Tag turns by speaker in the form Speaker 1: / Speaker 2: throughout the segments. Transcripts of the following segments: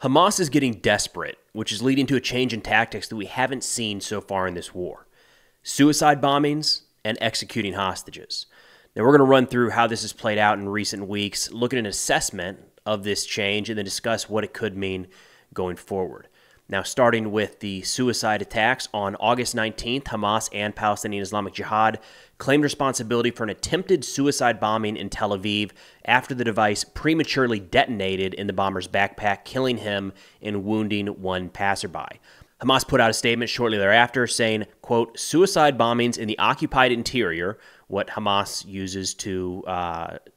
Speaker 1: Hamas is getting desperate, which is leading to a change in tactics that we haven't seen so far in this war. Suicide bombings and executing hostages. Now we're going to run through how this has played out in recent weeks, look at an assessment of this change, and then discuss what it could mean going forward. Now, starting with the suicide attacks, on August 19th, Hamas and Palestinian Islamic Jihad claimed responsibility for an attempted suicide bombing in Tel Aviv after the device prematurely detonated in the bomber's backpack, killing him and wounding one passerby. Hamas put out a statement shortly thereafter saying, quote, "Suicide bombings in the occupied interior," what Hamas uses to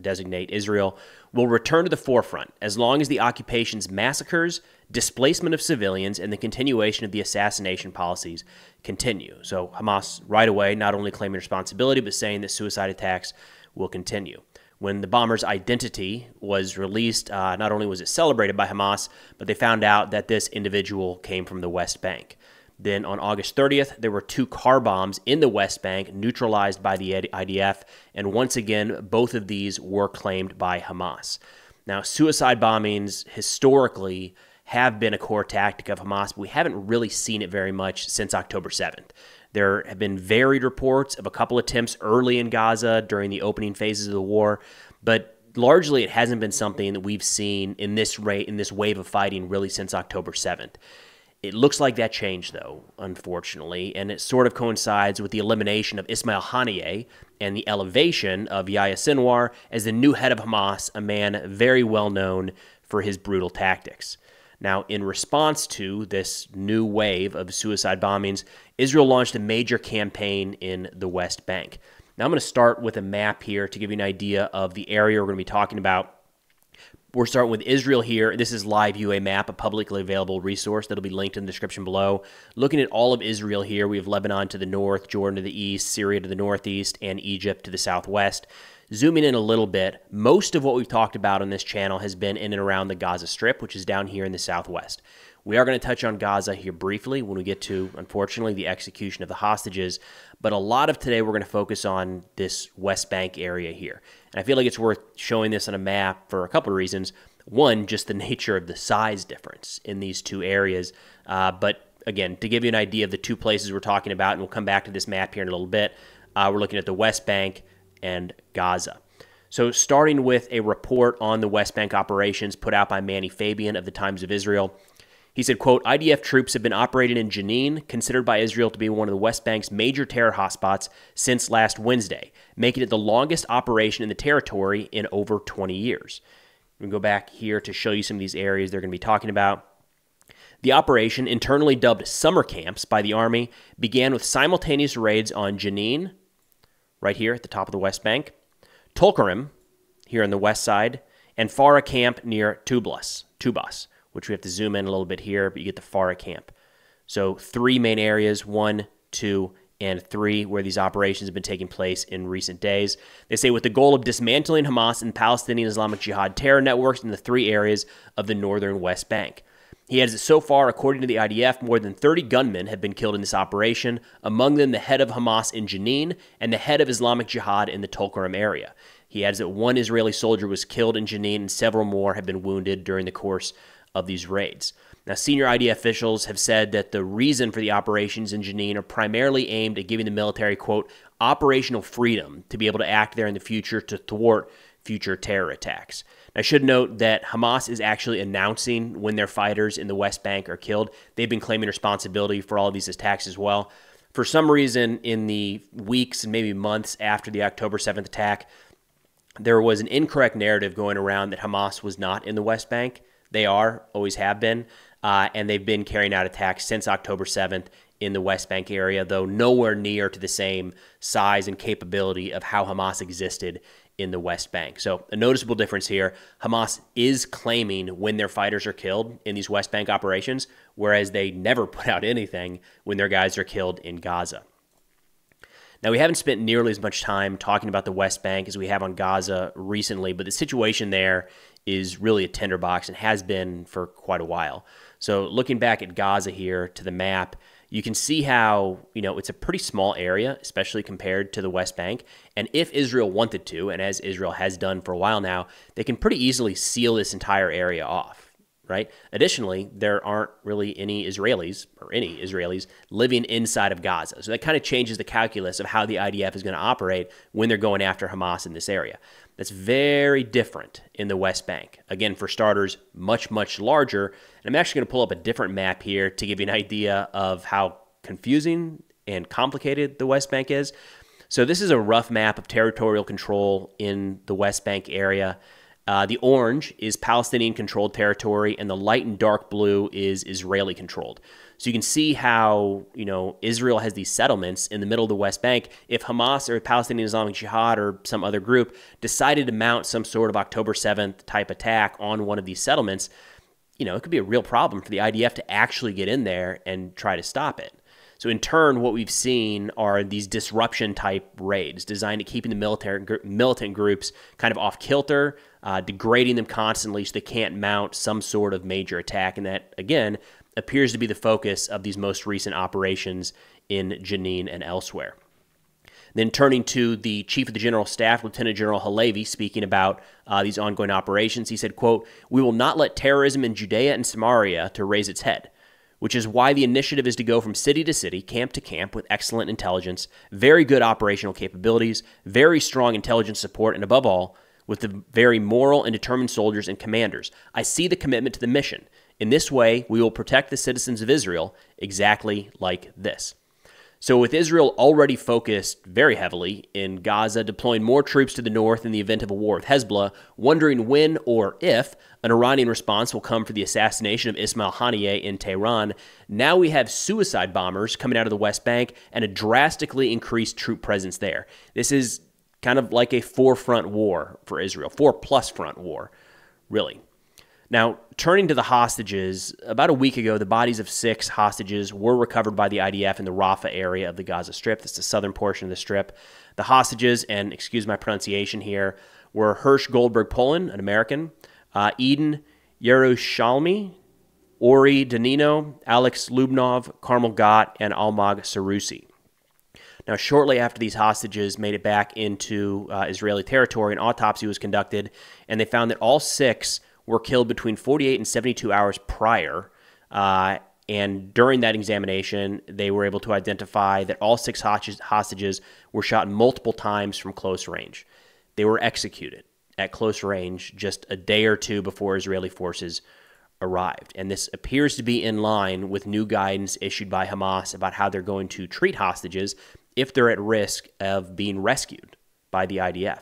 Speaker 1: designate Israel, "will return to the forefront as long as the occupation's massacres, displacement of civilians, and the continuation of the assassination policies continue." So Hamas right away not only claiming responsibility, but saying that suicide attacks will continue. When the bomber's identity was released, not only was it celebrated by Hamas, but they found out that this individual came from the West Bank. Then on August 30th, there were 2 car bombs in the West Bank neutralized by the IDF, and once again, both of these were claimed by Hamas. Now, suicide bombings historically have been a core tactic of Hamas, but we haven't really seen it very much since October 7th. There have been varied reports of a couple attempts early in Gaza during the opening phases of the war, but largely it hasn't been something that we've seen in this wave of fighting really since October 7th. It looks like that changed, though, unfortunately, and it sort of coincides with the elimination of Ismail Haniyeh and the elevation of Yahya Sinwar as the new head of Hamas, a man very well known for his brutal tactics. Now, in response to this new wave of suicide bombings, Israel launched a major campaign in the West Bank. Now, I'm going to start with a map here to give you an idea of the area we're going to be talking about. We're starting with Israel here. This is Live UA Map, a publicly available resource that'll be linked in the description below. Looking at all of Israel here, we have Lebanon to the north, Jordan to the east, Syria to the northeast, and Egypt to the southwest. Zooming in a little bit, most of what we've talked about on this channel has been in and around the Gaza Strip, which is down here in the southwest. We are going to touch on Gaza here briefly when we get to, unfortunately, the execution of the hostages, but a lot of today we're going to focus on this West Bank area here. And I feel like it's worth showing this on a map for a couple of reasons. One, just the nature of the size difference in these two areas, but again, to give you an idea of the two places we're talking about, and we'll come back to this map here in a little bit, we're looking at the West Bank and Gaza. So starting with a report on the West Bank operations put out by Manny Fabian of the Times of Israel. He said, quote, "IDF troops have been operating in Jenin, considered by Israel to be one of the West Bank's major terror hotspots since last Wednesday, making it the longest operation in the territory in over 20 years. We can go back here to show you some of these areas they're going to be talking about. The operation, internally dubbed summer camps by the Army, began with simultaneous raids on Jenin, right here at the top of the West Bank, Tulkarem, here on the west side, and Farah camp near Tubas, which we have to zoom in a little bit here, but you get the Farah camp. So 3 main areas, 1, 2, and 3, where these operations have been taking place in recent days. They say with the goal of dismantling Hamas and Palestinian Islamic Jihad terror networks in the 3 areas of the northern West Bank. He adds that so far, according to the IDF, more than 30 gunmen have been killed in this operation, among them the head of Hamas in Jenin and the head of Islamic Jihad in the Tulkarem area. He adds that 1 Israeli soldier was killed in Jenin and several more have been wounded during the course of these raids. Now, senior IDF officials have said that the reason for the operations in Jenin are primarily aimed at giving the military, quote, operational freedom to be able to act there in the future to thwart future terror attacks. I should note that Hamas is actually announcing when their fighters in the West Bank are killed. They've been claiming responsibility for all of these attacks as well. For some reason, in the weeks and maybe months after the October 7th attack, there was an incorrect narrative going around that Hamas was not in the West Bank. They are, always have been, and they've been carrying out attacks since October 7th in the West Bank area, though nowhere near to the same size and capability of how Hamas existed in the West Bank. So a noticeable difference here. Hamas is claiming when their fighters are killed in these West Bank operations, whereas they never put out anything when their guys are killed in Gaza. Now, we haven't spent nearly as much time talking about the West Bank as we have on Gaza recently, but the situation there is really a tinderbox and has been for quite a while. So looking back at Gaza here to the map, you can see how, it's a pretty small area, especially compared to the West Bank. And if Israel wanted to, and as Israel has done for a while now, they can pretty easily seal this entire area off. right? Additionally, there aren't really any Israelis living inside of Gaza. So that kind of changes the calculus of how the IDF is going to operate when they're going after Hamas in this area. That's very different in the West Bank. Again, for starters, much, much larger. And I'm actually going to pull up a different map here to give you an idea of how confusing and complicated the West Bank is. So this is a rough map of territorial control in the West Bank area. The orange is Palestinian-controlled territory, and the light and dark blue is Israeli-controlled. So you can see how, Israel has these settlements in the middle of the West Bank. If Hamas or Palestinian Islamic Jihad or some other group decided to mount some sort of October 7th type attack on one of these settlements, it could be a real problem for the IDF to actually get in there and try to stop it. So in turn, what we've seen are these disruption-type raids designed to keeping the militant groups kind of off kilter, degrading them constantly so they can't mount some sort of major attack. And that, again, appears to be the focus of these most recent operations in Jenin and elsewhere. Then turning to the Chief of the General Staff, Lieutenant General Halevi, speaking about these ongoing operations, he said, quote, "We will not let terrorism in Judea and Samaria to raise its head, which is why the initiative is to go from city to city, camp to camp, with excellent intelligence, very good operational capabilities, very strong intelligence support, and above all, with the very moral and determined soldiers and commanders. I see the commitment to the mission. In this way, we will protect the citizens of Israel exactly like this." So with Israel already focused very heavily in Gaza, deploying more troops to the north in the event of a war with Hezbollah, wondering when or if an Iranian response will come for the assassination of Ismail Haniyeh in Tehran, now we have suicide bombers coming out of the West Bank and a drastically increased troop presence there. This is kind of like a four-front war for Israel, four-plus front war, really. Now, turning to the hostages, about a week ago, the bodies of 6 hostages were recovered by the IDF in the Rafah area of the Gaza Strip. That's the southern portion of the Strip. The hostages, and excuse my pronunciation here, were Hirsch Goldberg Poland, an American, Eden Yerushalmi, Ori Danino, Alex Lubnov, Carmel Gott, and Almag Sarusi. Now, shortly after these hostages made it back into Israeli territory, an autopsy was conducted, and they found that all 6 were killed between 48 and 72 hours prior. And during that examination, they were able to identify that all 6 hostages were shot multiple times from close range. They were executed at close range just a day or two before Israeli forces arrived. And this appears to be in line with new guidance issued by Hamas about how they're going to treat hostages if they're at risk of being rescued by the IDF.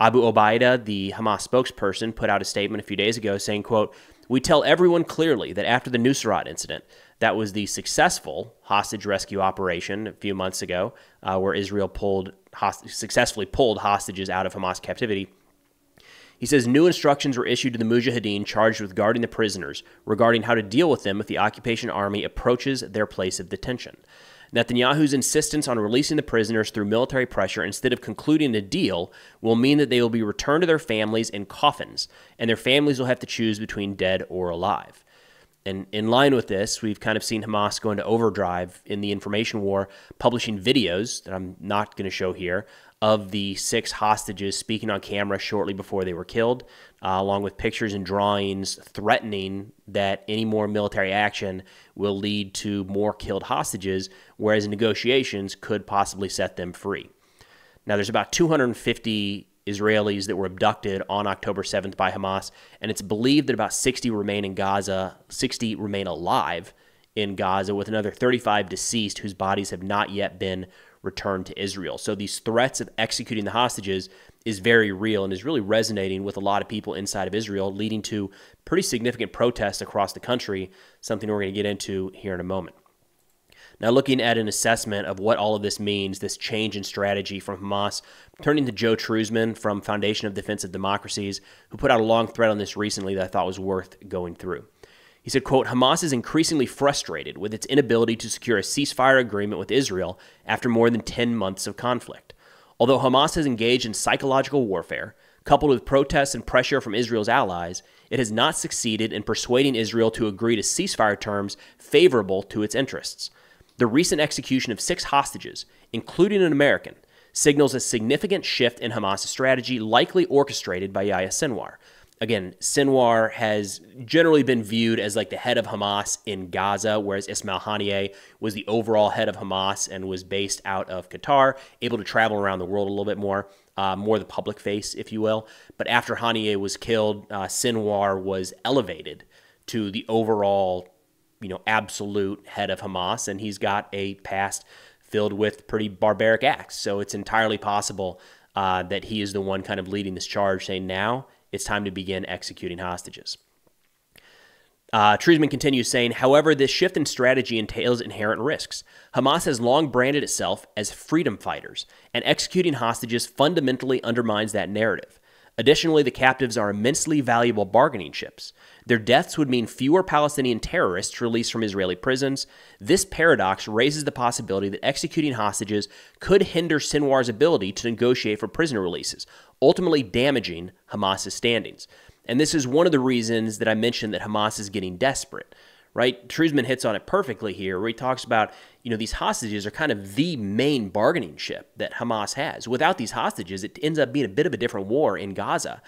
Speaker 1: Abu Obaida, the Hamas spokesperson, put out a statement a few days ago saying, quote, "We tell everyone clearly that after the Nusrat incident, that was the successful hostage rescue operation a few months ago, where Israel successfully pulled hostages out of Hamas captivity." He says new instructions were issued to the Mujahideen charged with guarding the prisoners regarding how to deal with them if the occupation army approaches their place of detention. Netanyahu's insistence on releasing the prisoners through military pressure instead of concluding a deal will mean that they will be returned to their families in coffins, and their families will have to choose between dead or alive. And in line with this, we've kind of seen Hamas go into overdrive in the information war, publishing videos that I'm not going to show here of the 6 hostages speaking on camera shortly before they were killed, along with pictures and drawings threatening that any more military action will lead to more killed hostages, whereas negotiations could possibly set them free. Now, there's about 250 Israelis that were abducted on October 7th by Hamas, and it's believed that about 60 remain in Gaza, 60 remain alive in Gaza, with another 35 deceased whose bodies have not yet been returned to Israel. So these threats of executing the hostages is very real and is really resonating with a lot of people inside of Israel, leading to pretty significant protests across the country, something we're going to get into here in a moment. Now, looking at an assessment of what all of this means, this change in strategy from Hamas, turning to Joe Truzman from Foundation of Defensive Democracies, who put out a long thread on this recently that I thought was worth going through. He said, quote, "Hamas is increasingly frustrated with its inability to secure a ceasefire agreement with Israel after more than 10 months of conflict. Although Hamas has engaged in psychological warfare, coupled with protests and pressure from Israel's allies, it has not succeeded in persuading Israel to agree to ceasefire terms favorable to its interests. The recent execution of 6 hostages, including an American, signals a significant shift in Hamas' strategy, likely orchestrated by Yahya Sinwar. Again, Sinwar has generally been viewed as like the head of Hamas in Gaza, whereas Ismail Haniyeh was the overall head of Hamas and was based out of Qatar, able to travel around the world a little bit more the public face, if you will. But after Haniyeh was killed, Sinwar was elevated to the overall, absolute head of Hamas, and he's got a past filled with pretty barbaric acts. So it's entirely possible that he is the one kind of leading this charge, saying now it's time to begin executing hostages. Treisman continues saying, however, this shift in strategy entails inherent risks. Hamas has long branded itself as freedom fighters, and executing hostages fundamentally undermines that narrative. Additionally, the captives are immensely valuable bargaining chips. Their deaths would mean fewer Palestinian terrorists released from Israeli prisons. This paradox raises the possibility that executing hostages could hinder Sinwar's ability to negotiate for prisoner releases, ultimately damaging Hamas's standings. And this is one of the reasons that I mentioned that Hamas is getting desperate, right? Treisman hits on it perfectly here, where he talks about, these hostages are kind of the main bargaining chip that Hamas has. Without these hostages, it ends up being a bit of a different war in Gaza.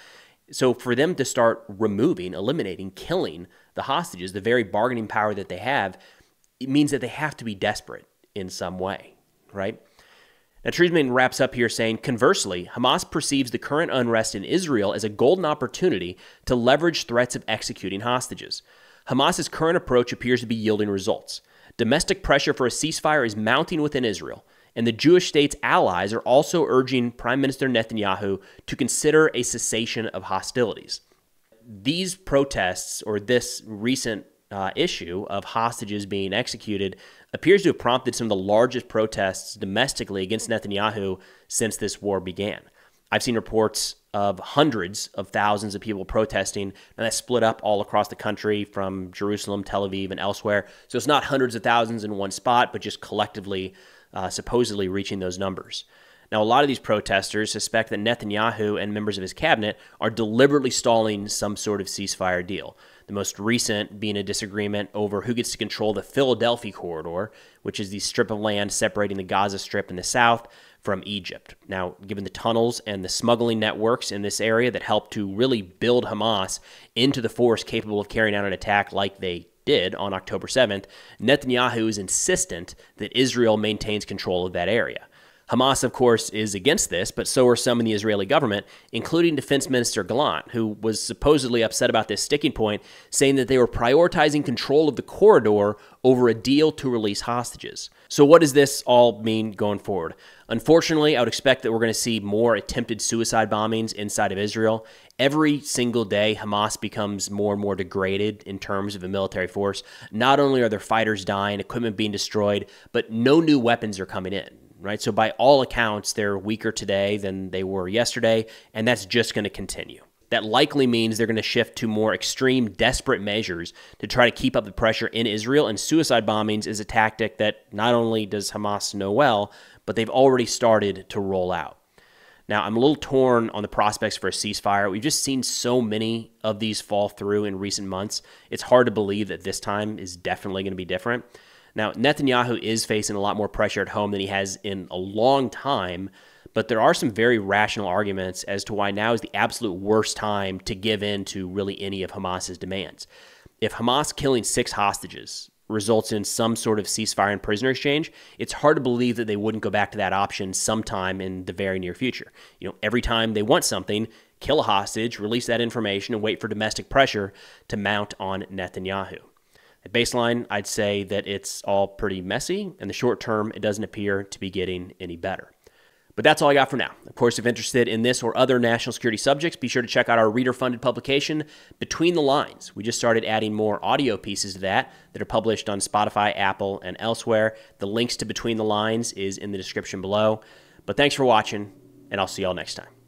Speaker 1: So for them to start removing, eliminating, killing the hostages, the very bargaining power that they have, it means that they have to be desperate in some way, right? Now, Treisman wraps up here saying, conversely, Hamas perceives the current unrest in Israel as a golden opportunity to leverage threats of executing hostages. Hamas's current approach appears to be yielding results. Domestic pressure for a ceasefire is mounting within Israel, and the Jewish state's allies are also urging Prime Minister Netanyahu to consider a cessation of hostilities. These protests, or this recent issue of hostages being executed, appears to have prompted some of the largest protests domestically against Netanyahu since this war began. I've seen reports of hundreds of thousands of people protesting, and that's split up all across the country from Jerusalem, Tel Aviv, and elsewhere. So it's not hundreds of thousands in one spot, but just collectively, supposedly reaching those numbers. Now, a lot of these protesters suspect that Netanyahu and members of his cabinet are deliberately stalling some sort of ceasefire deal. The most recent being a disagreement over who gets to control the Philadelphia corridor, which is the strip of land separating the Gaza Strip in the south from Egypt. Now, given the tunnels and the smuggling networks in this area that helped to really build Hamas into the force capable of carrying out an attack like they did on October 7th, Netanyahu is insistent that Israel maintains control of that area. Hamas, of course, is against this, but so are some in the Israeli government, including Defense Minister Gallant, who was supposedly upset about this sticking point, saying that they were prioritizing control of the corridor over a deal to release hostages. So what does this all mean going forward? Unfortunately, I would expect that we're going to see more attempted suicide bombings inside of Israel. Every single day, Hamas becomes more and more degraded in terms of a military force. Not only are their fighters dying, equipment being destroyed, but no new weapons are coming in. Right? So by all accounts, they're weaker today than they were yesterday, and that's just going to continue. That likely means they're going to shift to more extreme, desperate measures to try to keep up the pressure in Israel, and suicide bombings is a tactic that not only does Hamas know well, but they've already started to roll out. Now, I'm a little torn on the prospects for a ceasefire. We've just seen so many of these fall through in recent months. It's hard to believe that this time is definitely going to be different. Now, Netanyahu is facing a lot more pressure at home than he has in a long time, but there are some very rational arguments as to why now is the absolute worst time to give in to really any of Hamas's demands. If Hamas killing 6 hostages results in some sort of ceasefire and prisoner exchange, it's hard to believe that they wouldn't go back to that option sometime in the very near future. Every time they want something, kill a hostage, release that information, and wait for domestic pressure to mount on Netanyahu. At baseline, I'd say that it's all pretty messy. In the short term, it doesn't appear to be getting any better. But that's all I got for now. Of course, if interested in this or other national security subjects, be sure to check out our reader-funded publication, Between the Lines. We just started adding more audio pieces to that are published on Spotify, Apple, and elsewhere. The links to Between the Lines is in the description below. But thanks for watching, and I'll see y'all next time.